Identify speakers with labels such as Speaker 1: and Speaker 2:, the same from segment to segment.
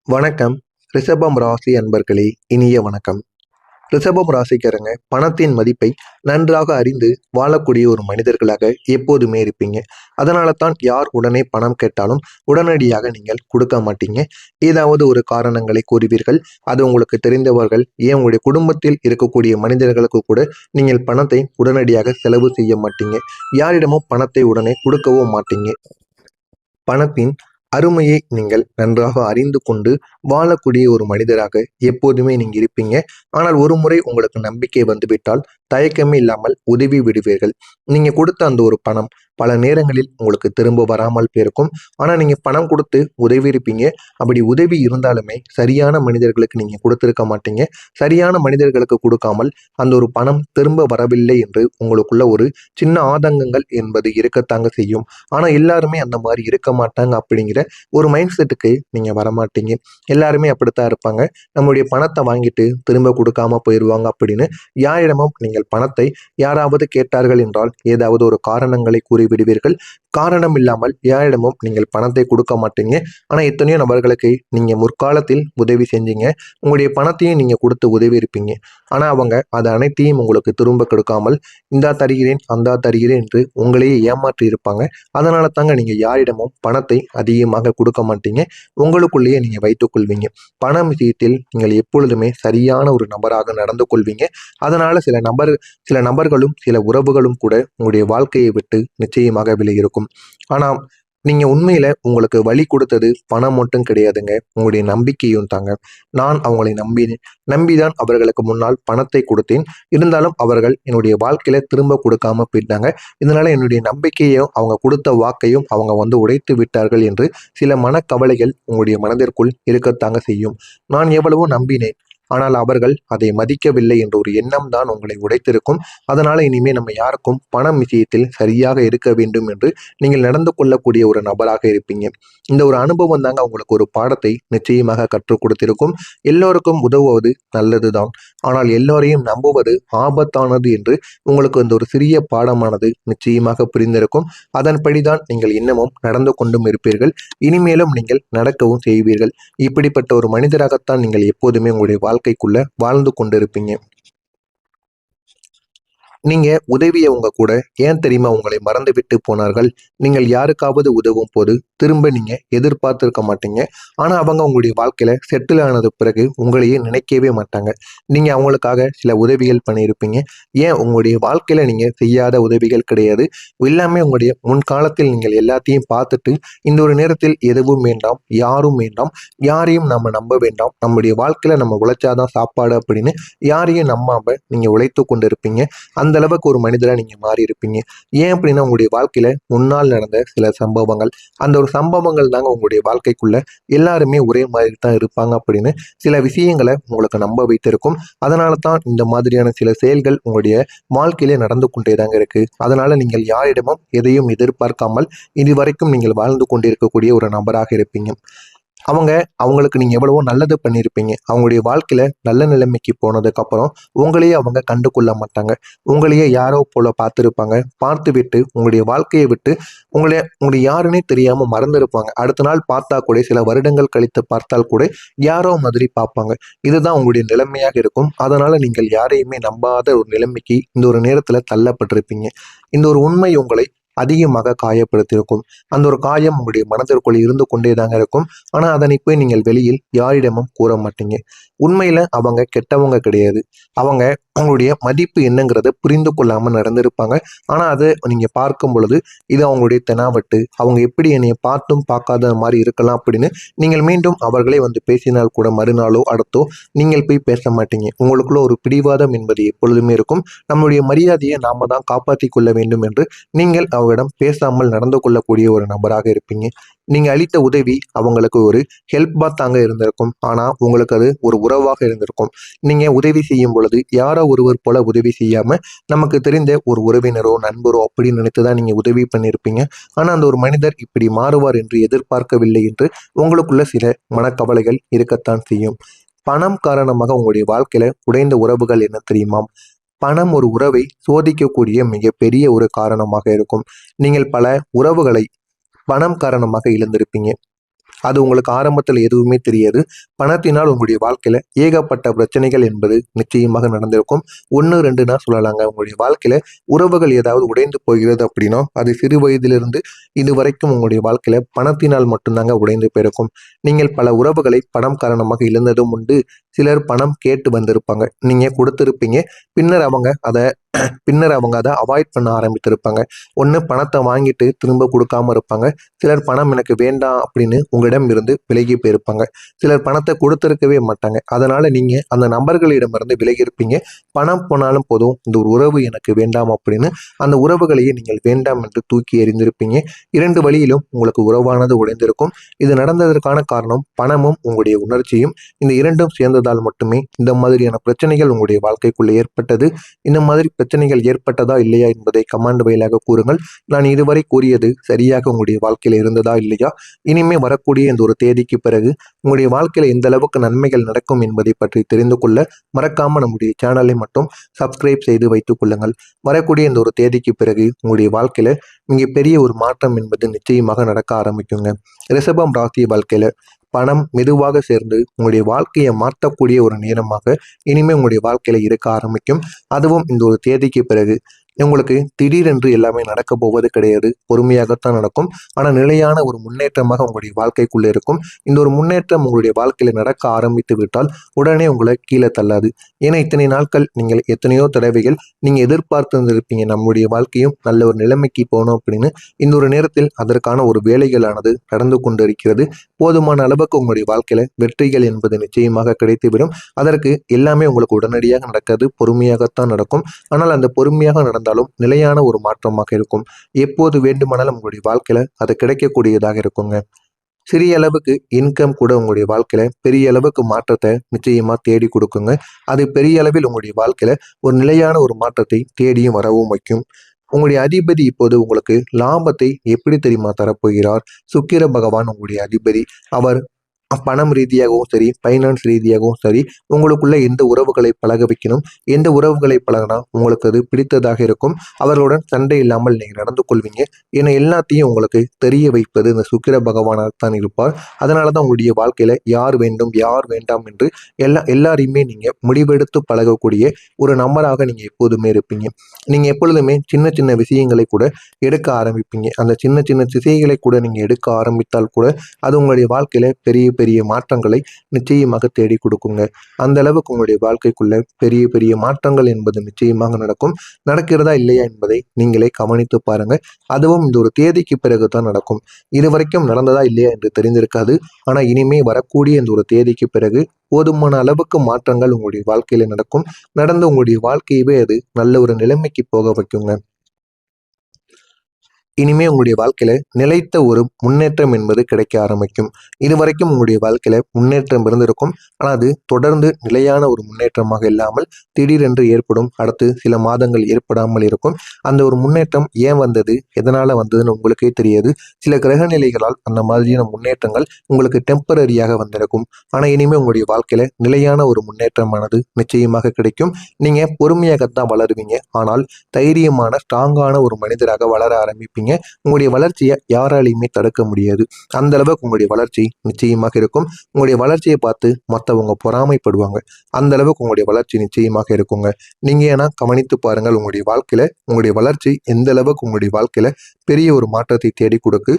Speaker 1: வணக்கம். ரிஷபம் ராசி அன்பர்களே, இனிய வணக்கம். ரிஷபம் ராசிக்காரங்க பணத்தின் மதிப்பை நன்றாக அறிந்து வாழக்கூடிய ஒரு மனிதர்களாக எப்போதுமே இருப்பீங்க. அதனால தான் யார் உடனே பணம் கேட்டாலும் உடனடியாக நீங்கள் கொடுக்க மாட்டீங்க. ஏதாவது ஒரு காரணங்களை கூறுவீர்கள். அது உங்களுக்கு தெரிந்தவர்கள், ஏன் உங்களுடைய குடும்பத்தில் இருக்கக்கூடிய மனிதர்களுக்கு கூட நீங்கள் பணத்தை உடனடியாக செலவு செய்ய மாட்டீங்க. யாரிடமும் பணத்தை உடனே கொடுக்கவும் மாட்டீங்க. பணத்தின் அருமையை நீங்கள் நன்றாக அறிந்து கொண்டு வாழக்கூடிய ஒரு மனிதராக எப்போதுமே நீங்க இருப்பீங்க. ஆனால் ஒரு முறை உங்களுக்கு நம்பிக்கை வந்துவிட்டால் தயக்கமே இல்லாமல் உதவி விடுவீர்கள். நீங்க கொடுத்த அந்த ஒரு பணம் பல நேரங்களில் உங்களுக்கு திரும்ப வராமல் போயிருக்கும். ஆனா நீங்க பணம் கொடுத்து உதவி இருப்பீங்க. அப்படி உதவி இருந்தாலுமே சரியான மனிதர்களுக்கு நீங்க கொடுத்திருக்க மாட்டீங்க. சரியான மனிதர்களுக்கு கொடுக்காமல் அந்த ஒரு பணம் திரும்ப வரவில்லை என்று உங்களுக்குள்ள ஒரு சின்ன ஆதங்கங்கள் என்பது இருக்கத்தாங்க செய்யும். ஆனா எல்லாருமே அந்த மாதிரி இருக்க மாட்டாங்க அப்படிங்கிற ஒரு மைண்ட் செட்டுக்கு நீங்க வரமாட்டீங்க. எல்லாருமே அப்படித்தான் இருப்பாங்க. நம்முடைய பணத்தை வாங்கிட்டு திரும்ப கொடுக்காம போயிடுவாங்க அப்படின்னு யாரிடமும் நீங்கள் பணத்தை யாராவது கேட்டார்கள் என்றால் ஏதாவது ஒரு காரணங்களை கூறிவிடுவீர்கள். காரணம் இல்லாமல் யாரிடமும் நீங்கள் பணத்தை கொடுக்க மாட்டீங்க. ஆனா எத்தனையோ நபர்களுக்கு நீங்க முற்காலத்தில் உதவி செஞ்சீங்க. உங்களுடைய பணத்தையும் நீங்க கொடுத்து உதவி இருப்பீங்க. ஆனா அவங்க அது அனைத்தையும் உங்களுக்கு திரும்ப கொடுக்காமல் இந்தா தருகிறேன் அந்தா தருகிறேன் என்று உங்களையே ஏமாற்றி இருப்பாங்க. அதனால தாங்க நீங்க யாரிடமும் பணத்தை அதிகமாக கொடுக்க மாட்டீங்க. உங்களுக்குள்ளேயே நீங்க வைத்துக் கொள்வீங்க. பணம் விஷயத்தில் நீங்கள் எப்பொழுதுமே சரியான ஒரு நபராக நடந்து கொள்வீங்க. அதனால சில நபர்களும் சில உறவுகளும் கூட உங்களுடைய வாழ்க்கையை விட்டு நிச்சயமாக விலகியிருக்கும். ஆனா நீங்க உண்மையில உங்களுக்கு வழி கொடுத்தது பணம் மட்டும் கிடையாதுங்க. உங்களுடைய நம்பிக்கையும் தாங்க. நான் அவங்களை நம்பிதான் அவர்களுக்கு முன்னால் பணத்தை கொடுத்தேன். இருந்தாலும் அவர்கள் என்னுடைய வாழ்க்கையில திரும்ப கொடுக்காம போயிட்டாங்க. இதனால என்னுடைய நம்பிக்கையும் அவங்க கொடுத்த வாக்கையும் அவங்க உடைத்து விட்டார்கள் என்று சில மனக்கவலைகள் உங்களுடைய மனதிற்குள் இருக்கத்தாங்க செய்யும். நான் எவ்வளவோ நம்பினேன். ஆனால் அவர்கள் அதை மதிக்கவில்லை என்ற ஒரு எண்ணம் தான் உங்களை உடைத்திருக்கும். அதனால இனிமே நம்ம யாருக்கும் பணம் விஷயத்தில் சரியாக இருக்க வேண்டும் என்று நீங்கள் நடந்து கொள்ளக்கூடிய ஒரு நபராக இருப்பீங்க. இந்த ஒரு அனுபவம் தாங்க உங்களுக்கு ஒரு பாடத்தை நிச்சயமாக கற்றுக் கொடுத்திருக்கும். எல்லோருக்கும் உதவுவது நல்லதுதான். ஆனால் எல்லோரையும் நம்புவது ஆபத்தானது என்று உங்களுக்கு இந்த ஒரு சிறிய பாடமானது நிச்சயமாக புரிந்திருக்கும். அதன்படிதான் நீங்கள் இன்னமும் நடந்து கொண்டும் இருப்பீர்கள். இனிமேலும் நீங்கள் நடக்கவும் செய்வீர்கள். இப்படிப்பட்ட ஒரு மனிதராகத்தான் நீங்கள் எப்போதுமே உங்களுடைய வாழ்க்கைக்குள்ள வாழ்ந்து கொண்டிருப்பீங்க. நீங்க உதவியவங்க கூட ஏன் தெரியுமா உங்களை மறந்துவிட்டு போனார்கள்? நீங்கள் யாருக்காவது உதவும் போது திரும்ப நீங்க எதிர்பார்த்திருக்க மாட்டீங்க. ஆனா அவங்க உங்களுடைய வாழ்க்கையில செட்டில் ஆனது பிறகு உங்களையே நினைக்கவே மாட்டாங்க. நீங்க அவங்களுக்காக சில உதவிகள் பண்ணியிருப்பீங்க. ஏன் உங்களுடைய வாழ்க்கையில நீங்க செய்யாத உதவிகள் கிடையாது. எல்லாமே உங்களுடைய முன்காலத்தில் நீங்கள் எல்லாத்தையும் பார்த்துட்டு இந்த ஒரு நேரத்தில் எதுவும் வேண்டாம், யாரும் வேண்டாம், யாரையும் நம்ம நம்ப வேண்டாம். நம்முடைய வாழ்க்கையில நம்ம உழைச்சாதான் சாப்பாடு அப்படின்னு யாரையும் நம்பாம நீங்க உழைத்து கொண்டிருப்பீங்க. அந்த அளவுக்கு ஒரு மனிதரா நீங்க மாறி இருப்பீங்க. ஏன் அப்படின்னா உங்களுடைய வாழ்க்கையில முன்னால் நடந்த சில சம்பவங்கள், அந்த ஒரு சம்பவங்கள் தாங்க உங்களுடைய வாழ்க்கைக்குள்ள எல்லாருமே ஒரே மாதிரி தான் இருப்பாங்க அப்படின்னு சில விஷயங்களை உங்களுக்கு நம்ப வைத்திருக்கும். அதனால தான் இந்த மாதிரியான சில செயல்கள் உங்களுடைய வாழ்க்கையிலே நடந்து கொண்டே தாங்க இருக்கு. அதனால நீங்கள் யாரிடமும் எதையும் எதிர்பார்க்காமல் இதுவரைக்கும் நீங்கள் வாழ்ந்து கொண்டிருக்கக்கூடிய ஒரு நபராக இருப்பீங்க. அவங்களுக்கு நீங்க எவ்வளவோ நல்லது பண்ணியிருப்பீங்க. அவங்களுடைய வாழ்க்கையில நல்ல நிலைமைக்கு போனதுக்கு அப்புறம் உங்களையே அவங்க கண்டு கொள்ள மாட்டாங்க. உங்களையே யாரோ போல பார்த்துருப்பாங்க. பார்த்து விட்டு உங்களுடைய வாழ்க்கையை விட்டு உங்களை யாருன்னே தெரியாம மறந்துருப்பாங்க. அடுத்த நாள் பார்த்தா கூட சில வருடங்கள் கழித்து பார்த்தால் கூட யாரோ மாதிரி பார்ப்பாங்க. இதுதான் உங்களுடைய நிலைமையாக இருக்கும். அதனால நீங்கள் யாரையுமே நம்பாத ஒரு நிலைமைக்கு இந்த ஒரு நேரத்துல தள்ளப்பட்டிருப்பீங்க. இந்த ஒரு உண்மை உங்களை அதிகமாக காயப்படுத்தியிருக்கும். அந்த ஒரு காயம் உங்களுடைய மனதிற்குள் இருந்து கொண்டே தாங்க இருக்கும். ஆனா அதனை போய் நீங்கள் வெளியில் யாரிடமும் கூற மாட்டீங்க. உண்மையில அவங்க கெட்டவங்க கிடையாது. அவங்க அவங்களுடைய மதிப்பு என்னங்கிறத புரிந்து கொள்ளாம நடந்திருப்பாங்க. ஆனா அதை நீங்க பார்க்கும் பொழுது இது அவங்களுடைய தெனாவட்டு. அவங்க எப்படி என்னைய பார்த்தும் பார்க்காத மாதிரி இருக்கலாம் அப்படின்னு நீங்கள் மீண்டும் அவர்களே பேசினால் கூட மறுநாளோ அடுத்தோ நீங்கள் போய் பேச மாட்டீங்க. உங்களுக்குள்ள ஒரு பிடிவாதம் என்பது எப்பொழுதுமே இருக்கும். நம்முடைய மரியாதையை நாம தான் காப்பாற்றி கொள்ள வேண்டும் என்று நீங்கள் அவரிடம் பேசாமல் நடந்து கொள்ளக்கூடிய ஒரு நபராக இருப்பீங்க. நீங்க அளித்த உதவி அவங்களுக்கு ஒரு ஹெல்ப்பா தாங்க இருந்திருக்கும். ஆனா உங்களுக்கு அது ஒரு உறவாக இருந்திருக்கும். நீங்க உதவி செய்யும் பொழுது யாரோ ஒருவர் போல உதவி செய்யாம நமக்கு தெரிந்த ஒரு உறவினரோ நண்பரோ அப்படின்னு நினைத்துதான் நீங்க உதவி பண்ணியிருப்பீங்க. ஆனா அந்த ஒரு மனிதர் இப்படி மாறுவார் என்று எதிர்பார்க்கவில்லை என்று உங்களுக்குள்ள சில மனக்கவலைகள் இருக்கத்தான் செய்யும். பணம் காரணமாக உங்களுடைய வாழ்க்கையில உடைந்த உறவுகள் என்ன தெரியுமா? பணம் ஒரு உறவை சோதிக்கக்கூடிய மிகப்பெரிய ஒரு காரணமாக இருக்கும். நீங்கள் பல உறவுகளை பணம் காரணமாக இழந்திருப்பீங்க. அது உங்களுக்கு ஆரம்பத்தில் எதுவுமே தெரியாது. பணத்தினால் உங்களுடைய வாழ்க்கையில ஏகப்பட்ட பிரச்சனைகள் என்பது நிச்சயமாக நடந்திருக்கும். 1, 2ன்னா சொல்லலாங்க. உங்களுடைய வாழ்க்கையில உறவுகள் ஏதாவது உடைந்து போகிறது அப்படின்னா, அது சிறு வயதிலிருந்து இதுவரைக்கும் உங்களுடைய வாழ்க்கையில பணத்தினால் மட்டும்தாங்க உடைந்து போயிருக்கும். நீங்கள் பல உறவுகளை பணம் காரணமாக இழந்ததும் உண்டு. சிலர் பணம் கேட்டு வந்திருப்பாங்க. நீங்க கொடுத்திருப்பீங்க. பின்னர் அவங்க அதை அவாய்ட் பண்ண ஆரம்பித்திருப்பாங்க. ஒண்ணு பணத்தை வாங்கிட்டு திரும்ப கொடுக்காம இருப்பாங்க. சிலர் பணம் எனக்கு வேண்டாம் அப்படின்னு உங்களிடம் இருந்து விலகி போயிருப்பாங்க. சிலர் பணத்தை கொடுத்திருக்கவே மாட்டாங்க. அதனால நீங்க அந்த நபர்களிடமிருந்து விலகி இருப்பீங்க. பணம் போனாலும் போதும், இந்த ஒரு உறவு எனக்கு வேண்டாம் அப்படின்னு அந்த உறவுகளையே நீங்கள் வேண்டாம் என்று தூக்கி எறிந்திருப்பீங்க. 2 வழியிலும் உங்களுக்கு உறவானது உடைந்திருக்கும். இது நடந்ததற்கான காரணம் பணமும் உங்களுடைய உணர்ச்சியும். இந்த 2ம் சேர்ந்ததால் மட்டுமே இந்த மாதிரியான பிரச்சனைகள் உங்களுடைய வாழ்க்கைக்குள்ள ஏற்பட்டது. இந்த மாதிரி பிரச்சனைகள் ஏற்பட்டதா இல்லையா என்பதை கமெண்ட் வாயிலாக கூறுங்கள். நான் இதுவரை கூறியது சரியாக உங்களுடைய வாழ்க்கையில இருந்ததா இல்லையா? இனிமே வரக்கூடிய இந்த ஒரு தேதிக்கு பிறகு உங்களுடைய வாழ்க்கையில எந்த அளவுக்கு நன்மைகள் நடக்கும் என்பதை பற்றி தெரிந்து கொள்ள மறக்காம நம்முடைய சேனலை மட்டும் சப்ஸ்கிரைப் செய்து வைத்துக் கொள்ளுங்கள். வரக்கூடிய இந்த ஒரு தேதிக்கு பிறகு உங்களுடைய வாழ்க்கையில மிகப்பெரிய ஒரு மாற்றம் என்பது நிச்சயமாக நடக்க ஆரம்பிக்குங்க. ரிஷபம் ராசி வாழ்க்கையில பணம் மெதுவாக சேர்ந்து உங்களுடைய வாழ்க்கையை மாற்றக்கூடிய ஒரு நேரமாக இனிமே உங்களுடைய வாழ்க்கையில இருக்க ஆரம்பிக்கும். அதுவும் இந்த ஒரு தேதிக்கு பிறகு உங்களுக்கு திடீரென்று எல்லாமே நடக்க போவது கிடையாது. பொறுமையாகத்தான் நடக்கும். ஆனா நிலையான ஒரு முன்னேற்றமாக உங்களுடைய வாழ்க்கைக்குள்ள இருக்கும். இந்த ஒரு முன்னேற்றம் உங்களுடைய வாழ்க்கையில நடக்க ஆரம்பித்து விட்டால் உடனே உங்களை கீழே தள்ளாது. ஏன்னா இத்தனை நாட்கள் நீங்கள் எத்தனையோ தடவைகள் நீங்க எதிர்பார்த்திருந்திருப்பீங்க, நம்முடைய வாழ்க்கையும் நல்ல ஒரு நிலைமைக்கு போகணும் அப்படின்னு. இந்த ஒரு நேரத்தில் அதற்கான ஒரு வேலைகளானது நடந்து கொண்டிருக்கிறது. போதுமான அளவுக்கு உங்களுடைய வாழ்க்கையில வெற்றிகள் என்பது நிச்சயமாக கிடைத்துவிடும். அதற்கு எல்லாமே உங்களுக்கு உடனடியாக நடக்காது, பொறுமையாகத்தான் நடக்கும். ஆனால் அந்த பொறுமையாக நடந்தாலும் நிலையான ஒரு மாற்றமாக இருக்கும். எப்போது வேண்டுமானாலும் உங்களுடைய வாழ்க்கையில அது கிடைக்கக்கூடியதாக இருக்குங்க. சிறிய அளவுக்கு இன்கம் கூட உங்களுடைய வாழ்க்கையில பெரிய அளவுக்கு மாற்றத்தை நிச்சயமா தேடி கொடுக்குங்க. அது பெரிய அளவில் உங்களுடைய வாழ்க்கையில ஒரு நிலையான ஒரு மாற்றத்தை தேடியும் வரவும் வைக்கும். உங்களுடைய அதிபதி இப்போது உங்களுக்கு லாபத்தை எப்படி தெரியுமா தரப்போகிறார்? சுக்கிர பகவான் உங்களுடைய அதிபதி. அவர் பணம் ரீதியாகவும் சரி, ஃபைனான்ஸ் ரீதியாகவும் சரி, உங்களுக்குள்ள எந்த உறவுகளை பழக வைக்கணும், எந்த உறவுகளை பழகினா உங்களுக்கு அது பிடித்ததாக இருக்கும், அவர்களுடன் சண்டை இல்லாமல் நீங்கள் நடந்து கொள்வீங்க என எல்லாத்தையும் உங்களுக்கு தெரிய வைப்பது இந்த சுக்கிர பகவானாக தான் இருப்பார். அதனால தான் உங்களுடைய வாழ்க்கையில யார் வேண்டும் யார் வேண்டாம் என்று எல்லாரையுமே நீங்க முடிவெடுத்து பழகக்கூடிய ஒரு நபராக நீங்க எப்போதுமே இருப்பீங்க. நீங்க எப்பொழுதுமே சின்ன சின்ன விஷயங்களை கூட எடுக்க ஆரம்பிப்பீங்க. அந்த சின்ன சின்ன திசைகளை கூட நீங்க எடுக்க ஆரம்பித்தால் கூட அது உங்களுடைய வாழ்க்கையில பெரிய பெரிய மாற்றங்களை நிச்சயமாக தேடி கொடுக்குங்க. அந்த அளவுக்கு உங்களுடைய வாழ்க்கைக்குள்ள பெரிய பெரிய மாற்றங்கள் என்பது நிச்சயமாக நடக்கும். நடக்கிறதா இல்லையா என்பதை நீங்களே கவனித்து பாருங்க. அதுவும் இந்த ஒரு தேதிக்கு பிறகு தான் நடக்கும். இதுவரைக்கும் நடந்ததா இல்லையா என்று தெரிந்திருக்காது. ஆனா இனிமே வரக்கூடிய இந்த ஒரு தேதிக்கு பிறகு போதுமான அளவுக்கு மாற்றங்கள் உங்களுடைய வாழ்க்கையில நடக்கும். நடந்து உங்களுடைய வாழ்க்கையவே அது நல்ல ஒரு நிலைமைக்கு போக வைக்குங்க. இனிமே உங்களுடைய வாழ்க்கையில நிலைத்த ஒரு முன்னேற்றம் என்பது கிடைக்க ஆரம்பிக்கும். இதுவரைக்கும் உங்களுடைய வாழ்க்கையில முன்னேற்றம் இருந்திருக்கும். ஆனா அது தொடர்ந்து நிலையான ஒரு முன்னேற்றமாக இல்லாமல் திடீரென்று ஏற்படும். அடுத்து சில மாதங்கள் ஏற்படாமல் இருக்கும். அந்த ஒரு முன்னேற்றம் ஏன் வந்தது, எதனால வந்ததுன்னு உங்களுக்கே தெரியாது. சில கிரக நிலைகளால் அந்த மாதிரியான முன்னேற்றங்கள் உங்களுக்கு டெம்பரரியாக வந்திருக்கும். ஆனா இனிமே உங்களுடைய வாழ்க்கையில நிலையான ஒரு முன்னேற்றமானது நிச்சயமாக கிடைக்கும். நீங்க பொறுமையாகத்தான் வளருவீங்க. ஆனால் தைரியமான ஸ்ட்ராங்கான ஒரு மனிதராக வளர ஆரம்பிப்பீங்க. உங்களுடைய வளர்ச்சியை யாராலையுமே தடுக்க முடியாது. அந்த அளவுக்கு உங்களுடைய வளர்ச்சி நிச்சயமாக இருக்கும். உங்களுடைய வளர்ச்சியை பார்த்து மற்றவங்க பொறாமைப்படுவாங்க. அந்த அளவுக்கு உங்களுடைய வளர்ச்சி நிச்சயமாக இருக்குங்க. நீங்க ஏன்னா கவனித்து பாருங்கள், உங்களுடைய வாழ்க்கையில உங்களுடைய வளர்ச்சி எந்த அளவுக்கு உங்களுடைய வாழ்க்கையில பெரிய ஒரு மாற்றத்தை தேடி கொடுக்கு,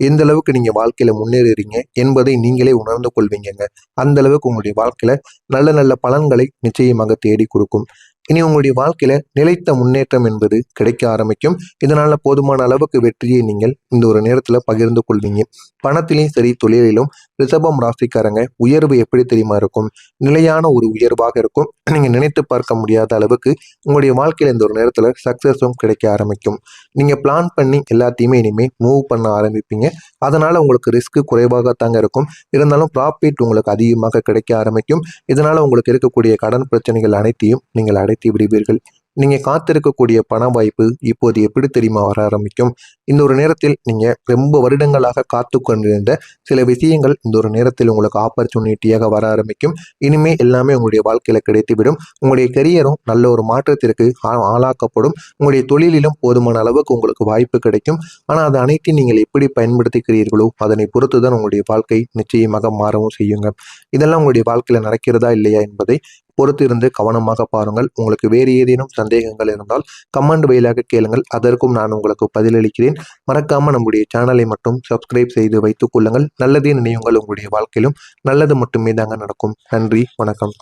Speaker 1: எந்த அளவுக்கு நீங்க வாழ்க்கையில முன்னேறீங்க என்பதை நீங்களே உணர்ந்து கொள்வீங்கங்க. அந்த அளவுக்கு உங்களுடைய வாழ்க்கையில நல்ல நல்ல பலன்களை நிச்சயமாக தேடி கொடுக்கும். இனி உங்களுடைய வாழ்க்கையில நிலைத்த முன்னேற்றம் என்பது கிடைக்க ஆரம்பிக்கும். இதனால போதுமான அளவுக்கு வெற்றியை நீங்கள் இந்த ஒரு நேரத்துல பகிர்ந்து கொள்வீங்க. பணத்திலையும் சரி, தொழிலிலும் ரிஷபம் ராசிக்காரங்க உயர்வு எப்படி தெரியுமா இருக்கும்? நிலையான ஒரு உயர்வாக இருக்கும். நீங்க நினைத்து பார்க்க முடியாத அளவுக்கு உங்களுடைய வாழ்க்கையில இந்த ஒரு நேரத்துல சக்சஸும் கிடைக்க ஆரம்பிக்கும். நீங்க பிளான் பண்ணி எல்லாத்தையுமே இனிமே மூவ் பண்ண ஆரம்பிப்பீங்க. அதனால உங்களுக்கு ரிஸ்க் குறைவாகத்தாங்க இருக்கும். இருந்தாலும் ப்ராஃபிட் உங்களுக்கு அதிகமாக கிடைக்க ஆரம்பிக்கும். இதனால உங்களுக்கு இருக்கக்கூடிய கடன் பிரச்சனைகள் அனைத்தையும் நீங்கள் அடைத்து விடுவீர்கள். நீங்கள் காத்திருக்கக்கூடிய பண வாய்ப்பு இப்போது எப்படி தெரியுமா வர ஆரம்பிக்கும். இந்த ஒரு நேரத்தில் நீங்கள் ரொம்ப வருடங்களாக காத்து கொண்டிருந்த சில விஷயங்கள் இந்த ஒரு நேரத்தில் உங்களுக்கு ஆப்பர்ச்சுனிட்டியாக வர ஆரம்பிக்கும். இனிமே எல்லாமே உங்களுடைய வாழ்க்கையில் கிடைத்துவிடும். உங்களுடைய கெரியரும் நல்ல ஒரு மாற்றத்திற்கு ஆளாக்கப்படும். உங்களுடைய தொழிலிலும் போதுமான அளவுக்கு உங்களுக்கு வாய்ப்பு கிடைக்கும். ஆனால் அது அனைத்தையும் நீங்கள் எப்படி பயன்படுத்திக்கிறீர்களோ அதனை பொறுத்து தான் உங்களுடைய வாழ்க்கை நிச்சயமாக மாறவும் செய்யுங்க. இதெல்லாம் உங்களுடைய வாழ்க்கையில் நடக்கிறதா இல்லையா என்பதை பொறுத்து இருந்து கவனமாக பாருங்கள். உங்களுக்கு வேறு ஏதேனும் சந்தேகங்கள் இருந்தால் கமெண்ட் வழியாக கேளுங்கள். அதற்கும் நான் உங்களுக்கு பதிலளிக்கிறேன். மறக்காம நம்முடைய சேனலை மட்டும் சப்ஸ்கிரைப் செய்து வைத்துக் கொள்ளுங்கள். நல்லதே நினையுங்கள். உங்களுடைய வாழ்க்கையிலும் நல்லது மட்டுமே தாங்க நடக்கும். நன்றி, வணக்கம்.